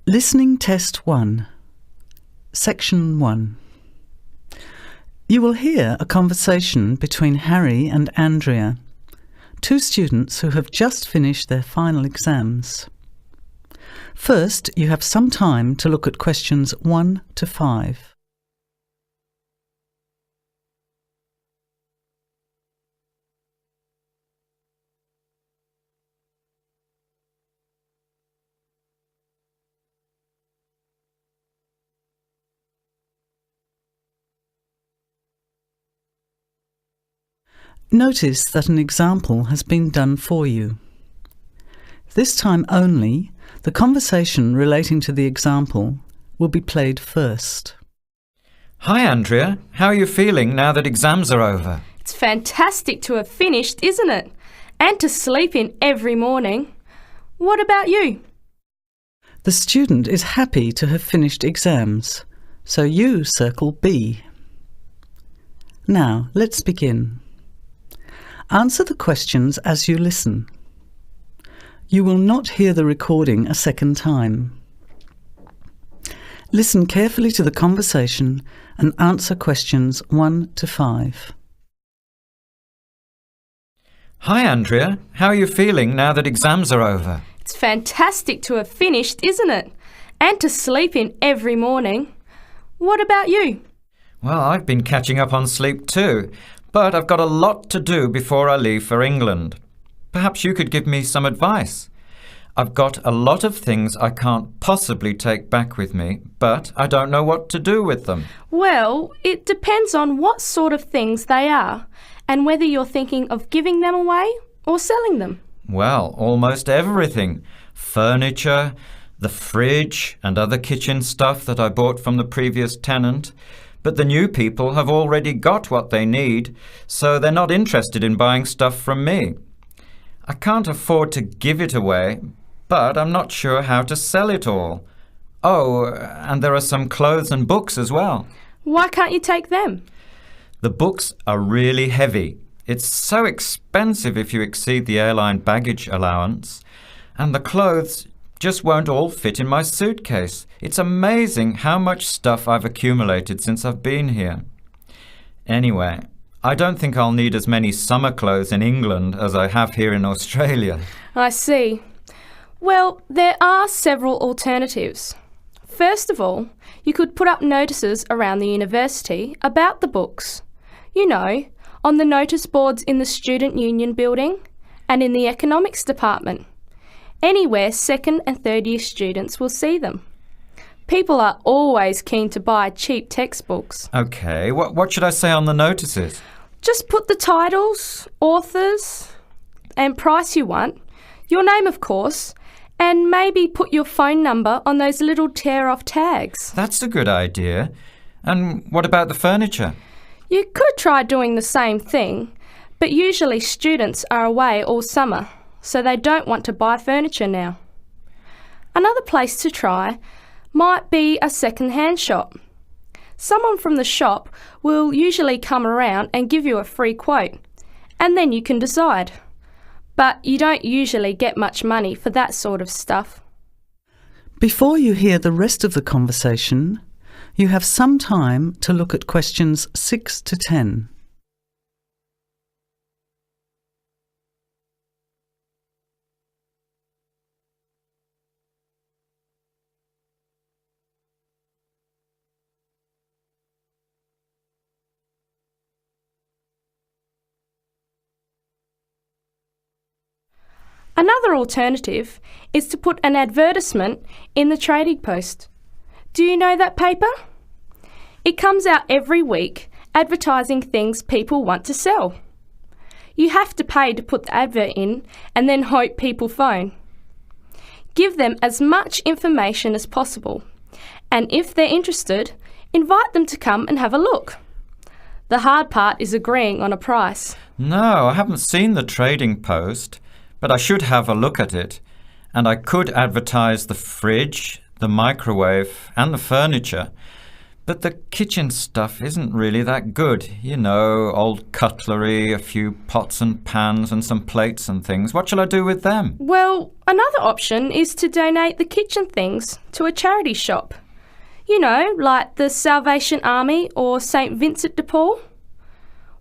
Listening Test 1, Section 1. You will hear a conversation between Harry and Andrea, two students who have just finished their final exams. First, you have some time to look at questions 1 to 5. Notice that an example has been done for you. This time only, the conversation relating to the example will be played first. Hi Andrea, how are you feeling now that exams are over? It's fantastic to have finished, isn't it? And to sleep in every morning. What about you? The student is happy to have finished exams, so you circle B. Now, let's begin. Answer the questions as you listen. You will not hear the recording a second time. Listen carefully to the conversation and answer questions 1 to 5. Hi Andrea, how are you feeling now that exams are over? It's fantastic to have finished, isn't it? And to sleep in every morning. What about you? Well, I've been catching up on sleep too, but I've got a lot to do before I leave for England. Perhaps you could give me some advice. I've got a lot of things I can't possibly take back with me, but I don't know what to do with them. Well, it depends on what sort of things they are and whether you're thinking of giving them away or selling them. Well, almost everything. Furniture, the fridge and other kitchen stuff that I bought from the previous tenant. But the new people have already got what they need, so they're not interested in buying stuff from me. I can't afford to give it away, but I'm not sure how to sell it all. Oh, and there are some clothes and books as well. Why can't you take them? The books are really heavy. It's so expensive if you exceed the airline baggage allowance. And the clothes just won't all fit in my suitcase. It's amazing how much stuff I've accumulated since I've been here. Anyway, I don't think I'll need as many summer clothes in England as I have here in Australia. I see. Well, there are several alternatives. First of all, you could put up notices around the university about the books. You know, on the notice boards in the Student Union building and in the economics department. Anywhere second and third year students will see them. People are always keen to buy cheap textbooks. OK, what should I say on the notices? Just put the titles, authors and price you want, your name of course, and maybe put your phone number on those little tear-off tags. That's a good idea. And what about the furniture? You could try doing the same thing, but usually students are away all summer, so they don't want to buy furniture now. Another place to try might be a second-hand shop. Someone from the shop will usually come around and give you a free quote, and then you can decide. But you don't usually get much money for that sort of stuff. Before you hear the rest of the conversation, you have some time to look at questions 6 to 10. Another alternative is to put an advertisement in the Trading Post. Do you know that paper? It comes out every week advertising things people want to sell. You have to pay to put the advert in and then hope people phone. Give them as much information as possible, and if they're interested, invite them to come and have a look. The hard part is agreeing on a price. No, I haven't seen the Trading Post. But I should have a look at it, and I could advertise the fridge, the microwave and the furniture. But the kitchen stuff isn't really that good. You know, old cutlery, a few pots and pans and some plates and things. What shall I do with them? Well, another option is to donate the kitchen things to a charity shop. You know, like the Salvation Army or St Vincent de Paul.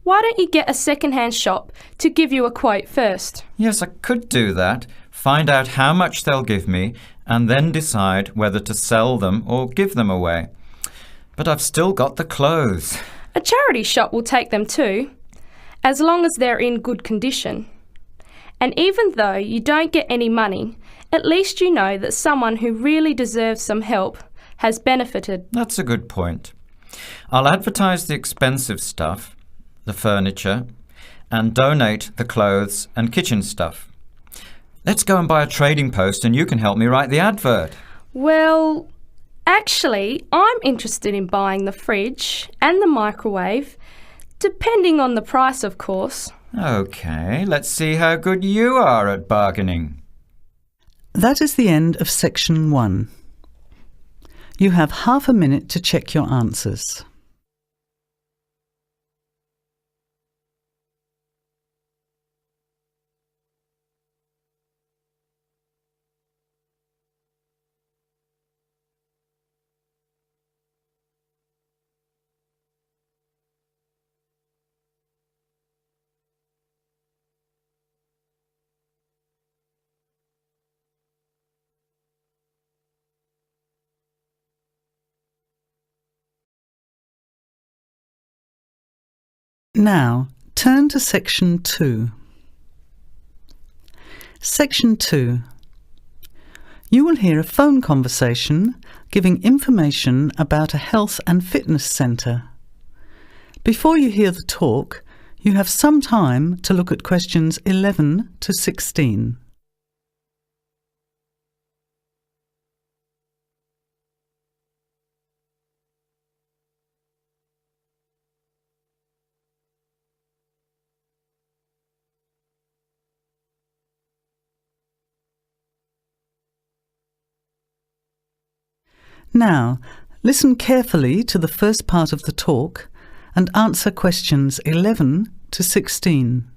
Why don't you get a second-hand shop to give you a quote first? Yes, I could do that. Find out how much they'll give me and then decide whether to sell them or give them away. But I've still got the clothes. A charity shop will take them too, as long as they're in good condition. And even though you don't get any money, at least you know that someone who really deserves some help has benefited. That's a good point. I'll advertise the expensive stuff, the furniture, and donate the clothes and kitchen stuff. Let's go and buy a trading post and you can help me write the advert. Well, actually, I'm interested in buying the fridge and the microwave, depending on the price, of course. OK, let's see how good you are at bargaining. That is the end of section 1. You have half a minute to check your answers. Now, turn to section 2. Section 2. You will hear a phone conversation giving information about a health and fitness centre. Before you hear the talk, you have some time to look at questions 11 to 16. Now, listen carefully to the first part of the talk and answer questions 11 to 16.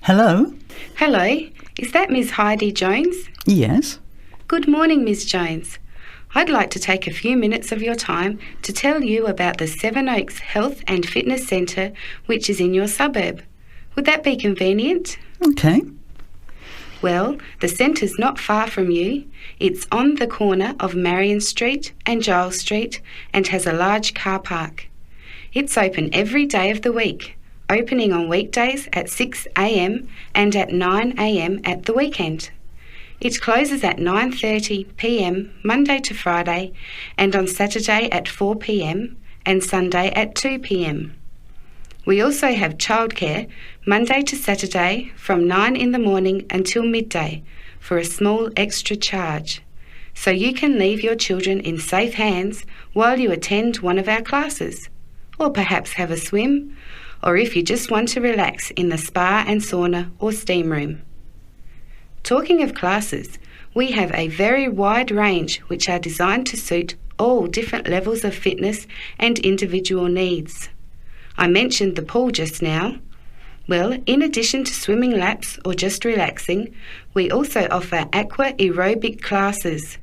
Hello? Hello, is that Miss Heidi Jones? Yes? Good morning, Miss Jones. I'd like to take a few minutes of your time to tell you about the Seven Oaks Health and Fitness Centre, which is in your suburb. Would that be convenient? OK. Well, the centre's not far from you. It's on the corner of Marion Street and Giles Street and has a large car park. It's open every day of the week, opening on weekdays at 6 a.m. and at 9 a.m. at the weekend. It closes at 9:30 p.m. Monday to Friday and on Saturday at 4 p.m. and Sunday at 2 p.m. We also have childcare Monday to Saturday from 9 in the morning until midday for a small extra charge. So you can leave your children in safe hands while you attend one of our classes, or perhaps have a swim, or if you just want to relax in the spa and sauna or steam room. Talking of classes, we have a very wide range which are designed to suit all different levels of fitness and individual needs. I mentioned the pool just now. Well, in addition to swimming laps or just relaxing, we also offer Aqua Aerobic classes,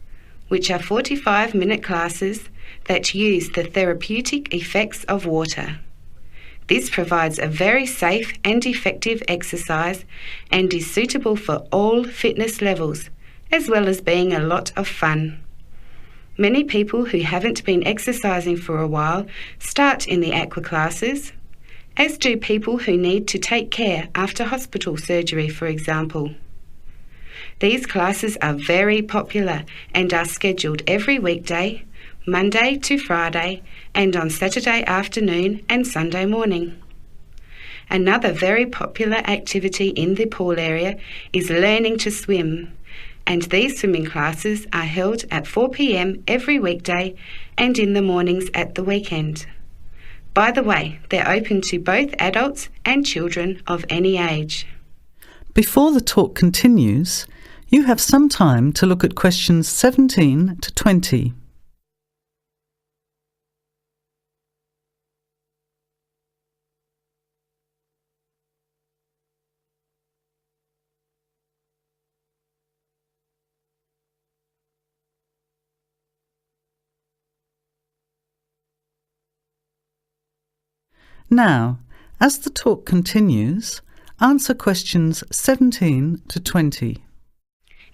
which are 45-minute classes that use the therapeutic effects of water. This provides a very safe and effective exercise and is suitable for all fitness levels, as well as being a lot of fun. Many people who haven't been exercising for a while start in the Aqua classes, as do people who need to take care after hospital surgery, for example. These classes are very popular and are scheduled every weekday, Monday to Friday, and on Saturday afternoon and Sunday morning. Another very popular activity in the pool area is learning to swim, and these swimming classes are held at 4 p.m. every weekday and in the mornings at the weekend. By the way, they're open to both adults and children of any age. Before the talk continues, You have some time to look at questions 17 to 20. Now, as the talk continues, answer questions 17 to 20.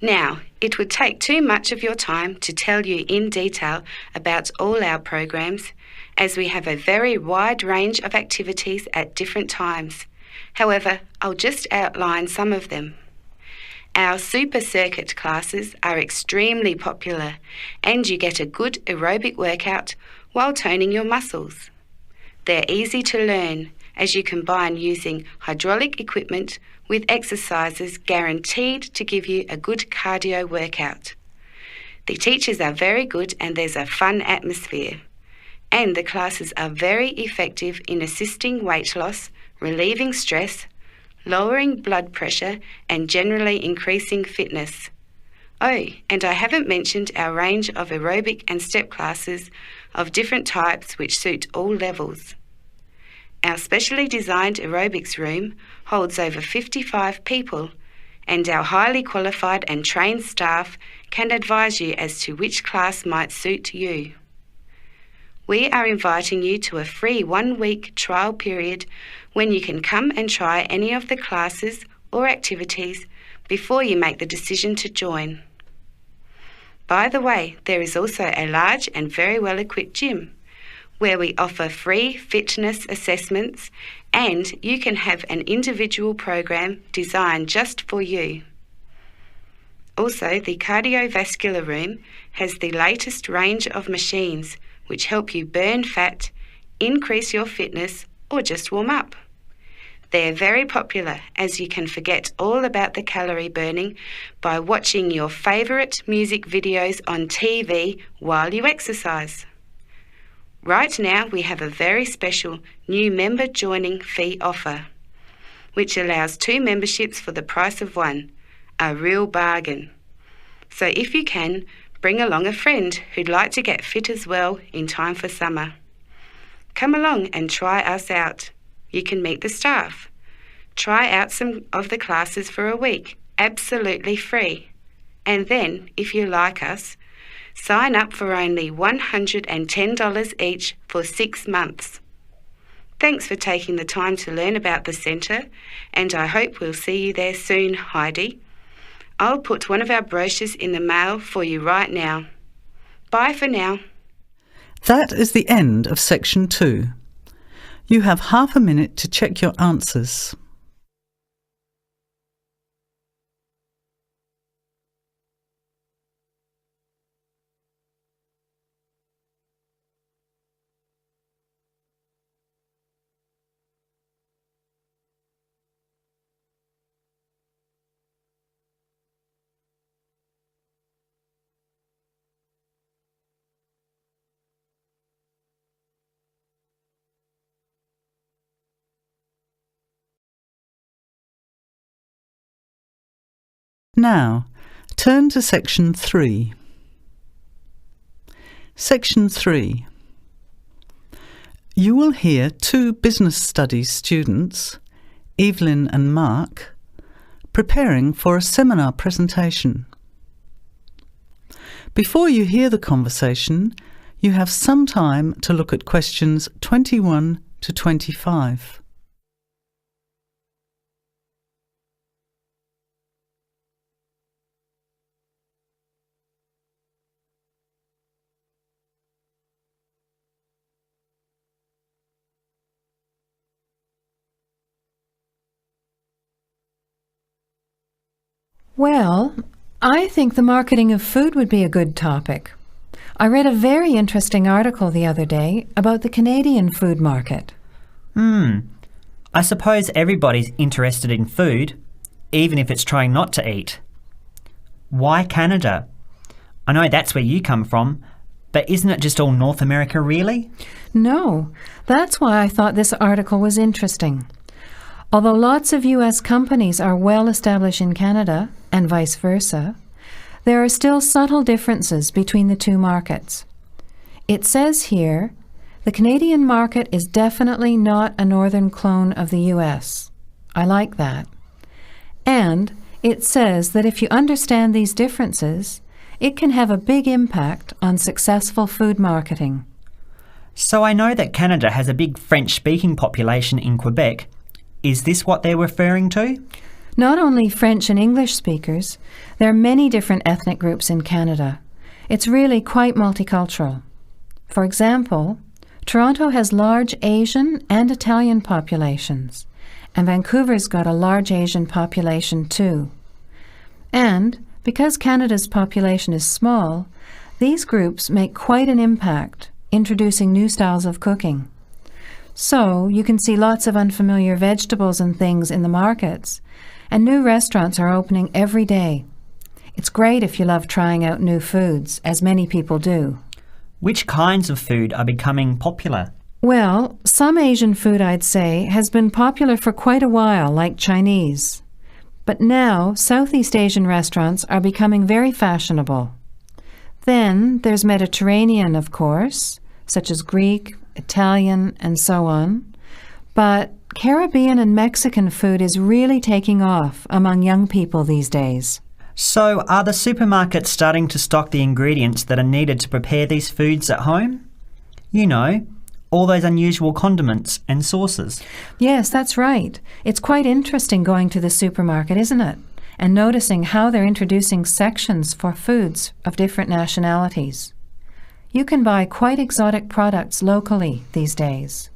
Now, it would take too much of your time to tell you in detail about all our programs, as we have a very wide range of activities at different times. However, I'll just outline some of them. Our super circuit classes are extremely popular, and you get a good aerobic workout while toning your muscles. They're easy to learn, as you combine using hydraulic equipment with exercises guaranteed to give you a good cardio workout. The teachers are very good and there's a fun atmosphere. And the classes are very effective in assisting weight loss, relieving stress, lowering blood pressure and generally increasing fitness. Oh, and I haven't mentioned our range of aerobic and step classes of different types which suit all levels. Our specially designed aerobics room holds over 55 people, and our highly qualified and trained staff can advise you as to which class might suit you. We are inviting you to a free 1-week trial period when you can come and try any of the classes or activities before you make the decision to join. By the way, there is also a large and very well-equipped gym, where we offer free fitness assessments, and you can have an individual program designed just for you. Also, the cardiovascular room has the latest range of machines which help you burn fat, increase your fitness, or just warm up. They're very popular, as you can forget all about the calorie burning by watching your favourite music videos on TV while you exercise. Right now we have a very special new member joining fee offer, which allows 2 memberships for the price of 1, a real bargain. So if you can, bring along a friend who'd like to get fit as well in time for summer. Come along and try us out. You can meet the staff. Try out some of the classes for a week, absolutely free. And then, if you like us, sign up for only $110 each for 6 months. Thanks for taking the time to learn about the centre, and I hope we'll see you there soon, Heidi. I'll put one of our brochures in the mail for you right now. Bye for now. That is the end of section 2. You have half a minute to check your answers. Now, turn to section 3. Section 3. You will hear 2 business studies students, Evelyn and Mark, preparing for a seminar presentation. Before you hear the conversation, you have some time to look at questions 21 to 25. Well, I think the marketing of food would be a good topic. I read a very interesting article the other day about the Canadian food market. I suppose everybody's interested in food, even if it's trying not to eat. Why Canada? I know that's where you come from, but isn't it just all North America, really? No, that's why I thought this article was interesting. Although lots of U.S. companies are well established in Canada, and vice versa, there are still subtle differences between the two markets. It says here, the Canadian market is definitely not a northern clone of the U.S. I like that. And it says that if you understand these differences, it can have a big impact on successful food marketing. So I know that Canada has a big French-speaking population in Quebec. Is this what they're referring to? Not only French and English speakers, there are many different ethnic groups in Canada. It's really quite multicultural. For example, Toronto has large Asian and Italian populations, and Vancouver's got a large Asian population too. And because Canada's population is small, these groups make quite an impact, introducing new styles of cooking. So you can see lots of unfamiliar vegetables and things in the markets, and new restaurants are opening every day. It's great if you love trying out new foods, as many people do. Which kinds of food are becoming popular? Well, some Asian food, I'd say, has been popular for quite a while, like Chinese. But now, Southeast Asian restaurants are becoming very fashionable. Then there's Mediterranean, of course, such as Greek, Italian, and so on. But Caribbean and Mexican food is really taking off among young people these days. So are the supermarkets starting to stock the ingredients that are needed to prepare these foods at home? You know, all those unusual condiments and sauces. Yes, that's right. It's quite interesting going to the supermarket, isn't it? And noticing how they're introducing sections for foods of different nationalities. You can buy quite exotic products locally these days.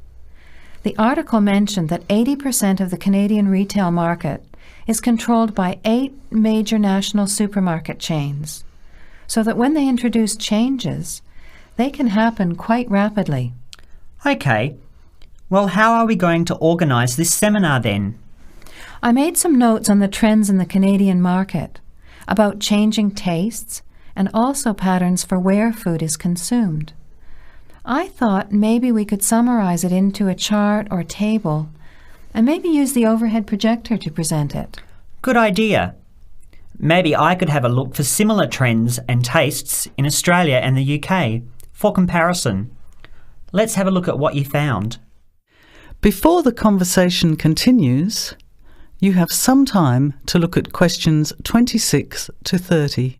The article mentioned that 80% of the Canadian retail market is controlled by 8 major national supermarket chains, so that when they introduce changes, they can happen quite rapidly. Okay, well, how are we going to organise this seminar then? I made some notes on the trends in the Canadian market, about changing tastes, and also patterns for where food is consumed. I thought maybe we could summarize it into a chart or table, and maybe use the overhead projector to present it. Good idea. Maybe I could have a look for similar trends and tastes in Australia and the UK for comparison. Let's have a look at what you found. Before the conversation continues, you have some time to look at questions 26 to 30.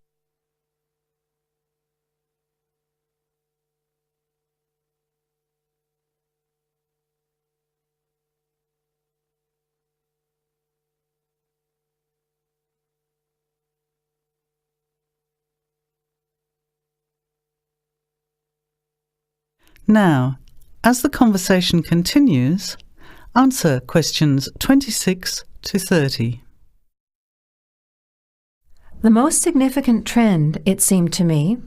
Now, as the conversation continues, answer questions 26 to 30. The most significant trend, it seemed to me,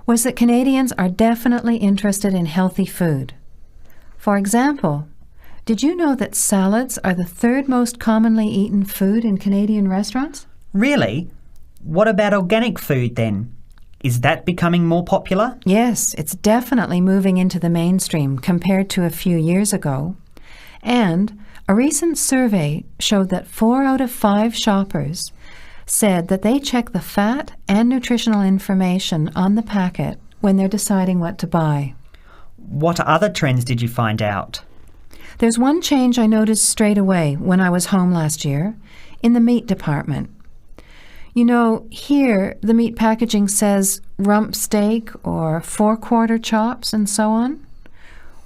was that Canadians are definitely interested in healthy food. For example, did you know that salads are the 3rd most commonly eaten food in Canadian restaurants? Really? What about organic food then? Is that becoming more popular? Yes, it's definitely moving into the mainstream compared to a few years ago. And a recent survey showed that 4 out of 5 shoppers said that they check the fat and nutritional information on the packet when they're deciding what to buy. What other trends did you find out? There's one change I noticed straight away when I was home last year in the meat department. You know, here the meat packaging says rump steak or 4-quarter chops and so on.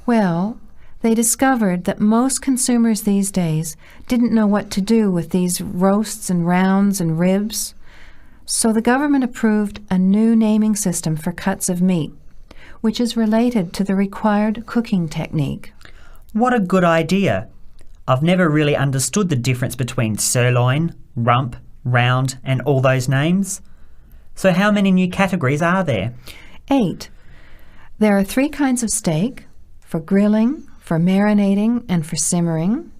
Well, they discovered that most consumers these days didn't know what to do with these roasts and rounds and ribs. So the government approved a new naming system for cuts of meat, which is related to the required cooking technique. What a good idea. I've never really understood the difference between sirloin, rump, round and all those names. So how many new categories are there? 8. There are 3 kinds of steak, for grilling, for marinating, and for simmering.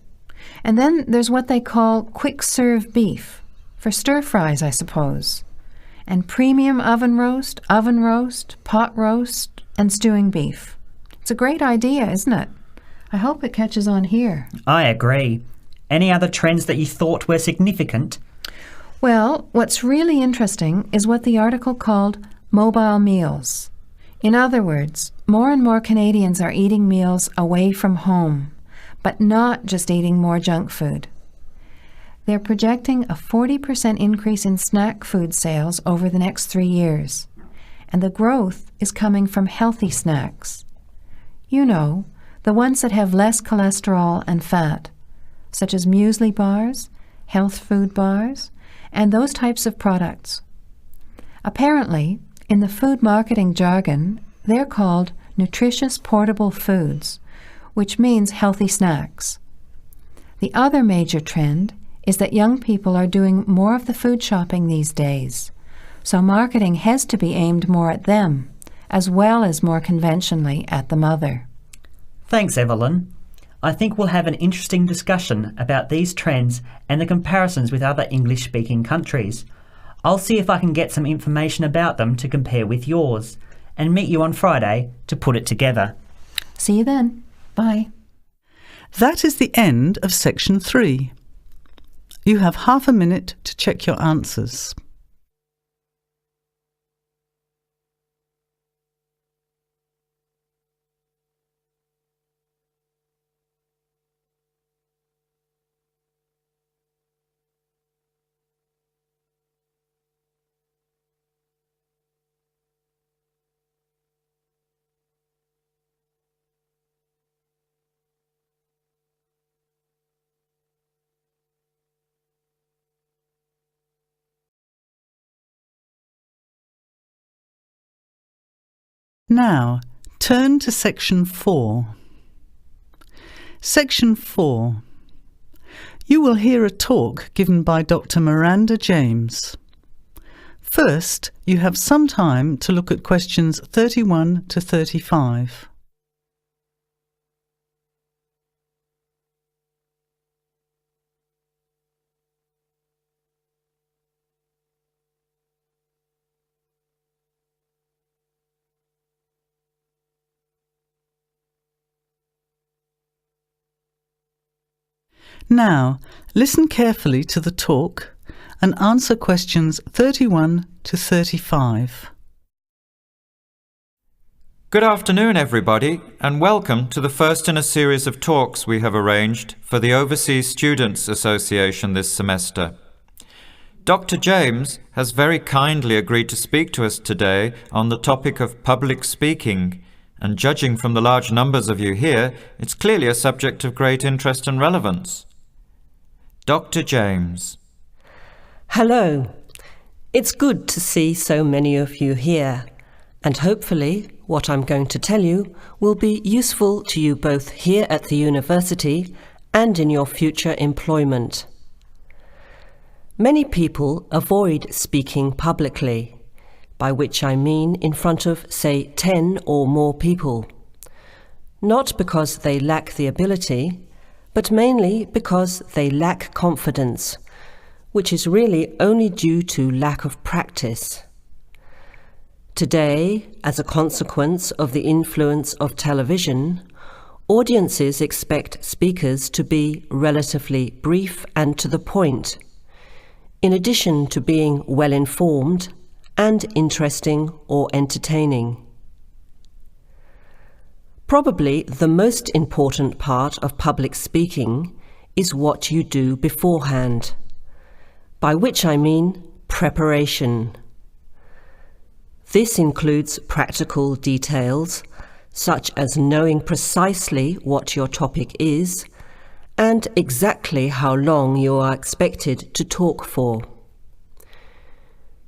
And then there's what they call quick-serve beef, for stir-fries, I suppose. And premium oven roast, pot roast, and stewing beef. It's a great idea, isn't it? I hope it catches on here. I agree. Any other trends that you thought were significant? Well, what's really interesting is what the article called mobile meals. In other words, more and more Canadians are eating meals away from home, but not just eating more junk food. They're projecting a 40% increase in snack food sales over the next 3 years, and the growth is coming from healthy snacks. You know, the ones that have less cholesterol and fat, such as muesli bars, health food bars, and those types of products. Apparently, in the food marketing jargon, they're called nutritious portable foods, which means healthy snacks. The other major trend is that young people are doing more of the food shopping these days, so marketing has to be aimed more at them, as well as more conventionally at the mother. Thanks, Evelyn. I think we'll have an interesting discussion about these trends and the comparisons with other English-speaking countries. I'll see if I can get some information about them to compare with yours, and meet you on Friday to put it together. See you then. Bye. That is the end of section 3. You have half a minute to check your answers. Now, turn to section 4. Section 4. You will hear a talk given by Dr. Miranda James. First, you have some time to look at questions 31 to 35. Now, listen carefully to the talk and answer questions 31 to 35. Good afternoon, everybody, and welcome to the first in a series of talks we have arranged for the Overseas Students Association this semester. Dr. James has very kindly agreed to speak to us today on the topic of public speaking, and judging from the large numbers of you here, it's clearly a subject of great interest and relevance. Dr. James. Hello. It's good to see so many of you here, and hopefully what I'm going to tell you will be useful to you both here at the university and in your future employment. Many people avoid speaking publicly, by which I mean in front of, say, 10 or more people. Not because they lack the ability, but mainly because they lack confidence, which is really only due to lack of practice. Today, as a consequence of the influence of television, audiences expect speakers to be relatively brief and to the point, in addition to being well-informed and interesting or entertaining. Probably the most important part of public speaking is what you do beforehand, by which I mean preparation. This includes practical details, such as knowing precisely what your topic is and exactly how long you are expected to talk for.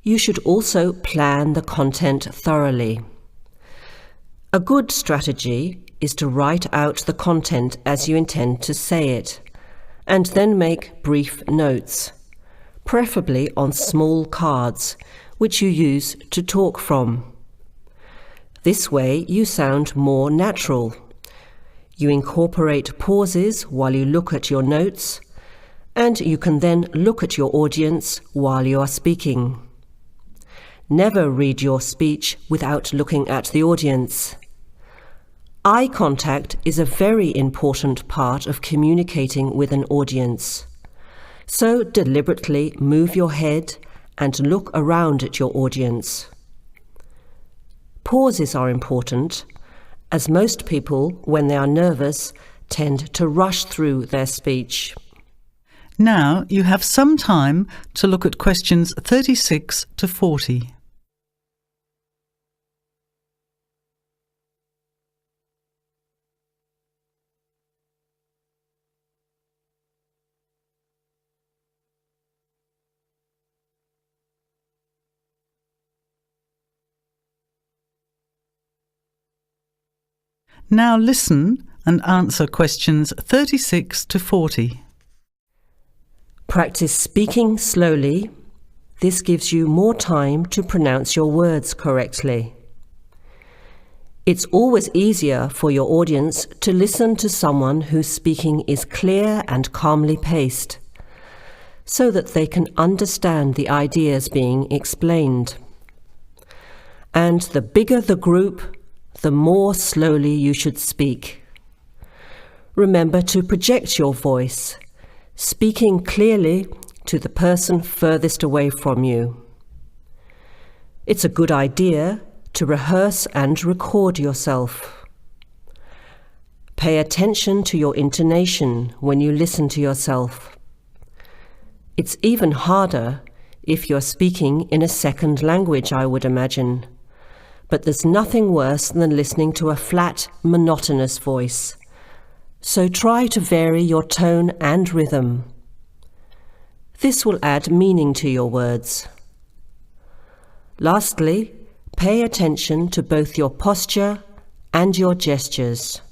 You should also plan the content thoroughly. A good strategy is to write out the content as you intend to say it, and then make brief notes, preferably on small cards, which you use to talk from. This way you sound more natural. You incorporate pauses while you look at your notes, and you can then look at your audience while you are speaking. Never read your speech without looking at the audience. Eye contact is a very important part of communicating with an audience. So deliberately move your head and look around at your audience. Pauses are important, as most people, when they are nervous, tend to rush through their speech. Now you have some time to look at questions 36 to 40. Now listen and answer questions 36 to 40. Practice speaking slowly. This gives you more time to pronounce your words correctly. It's always easier for your audience to listen to someone whose speaking is clear and calmly paced, so that they can understand the ideas being explained. And the bigger the group, the more slowly you should speak. Remember to project your voice, speaking clearly to the person furthest away from you. It's a good idea to rehearse and record yourself. Pay attention to your intonation when you listen to yourself. It's even harder if you're speaking in a second language, I would imagine. But there's nothing worse than listening to a flat, monotonous voice. So try to vary your tone and rhythm. This will add meaning to your words. Lastly, pay attention to both your posture and your gestures.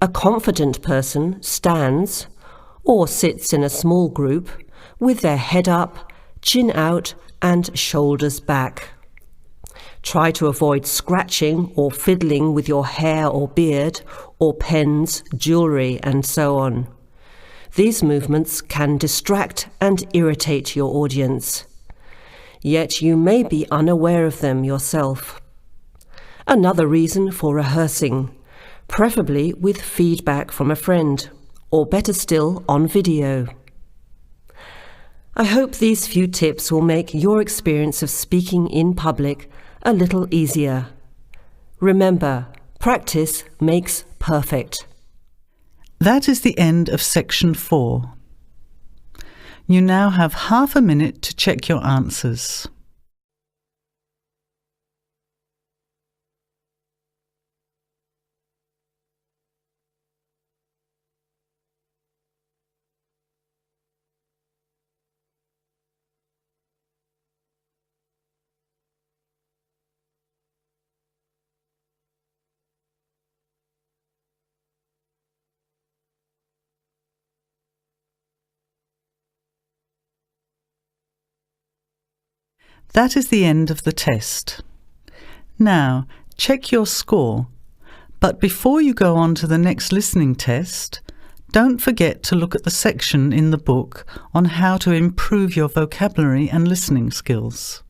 A confident person stands or sits in a small group with their head up, chin out, and shoulders back. Try to avoid scratching or fiddling with your hair or beard, or pens, jewellery, and so on. These movements can distract and irritate your audience. Yet you may be unaware of them yourself. Another reason for rehearsing, preferably with feedback from a friend, or better still, on video. I hope these few tips will make your experience of speaking in public a little easier. Remember, practice makes perfect. That is the end of section 4. You now have half a minute to check your answers. That is the end of the test. Now, check your score. But before you go on to the next listening test, don't forget to look at the section in the book on how to improve your vocabulary and listening skills.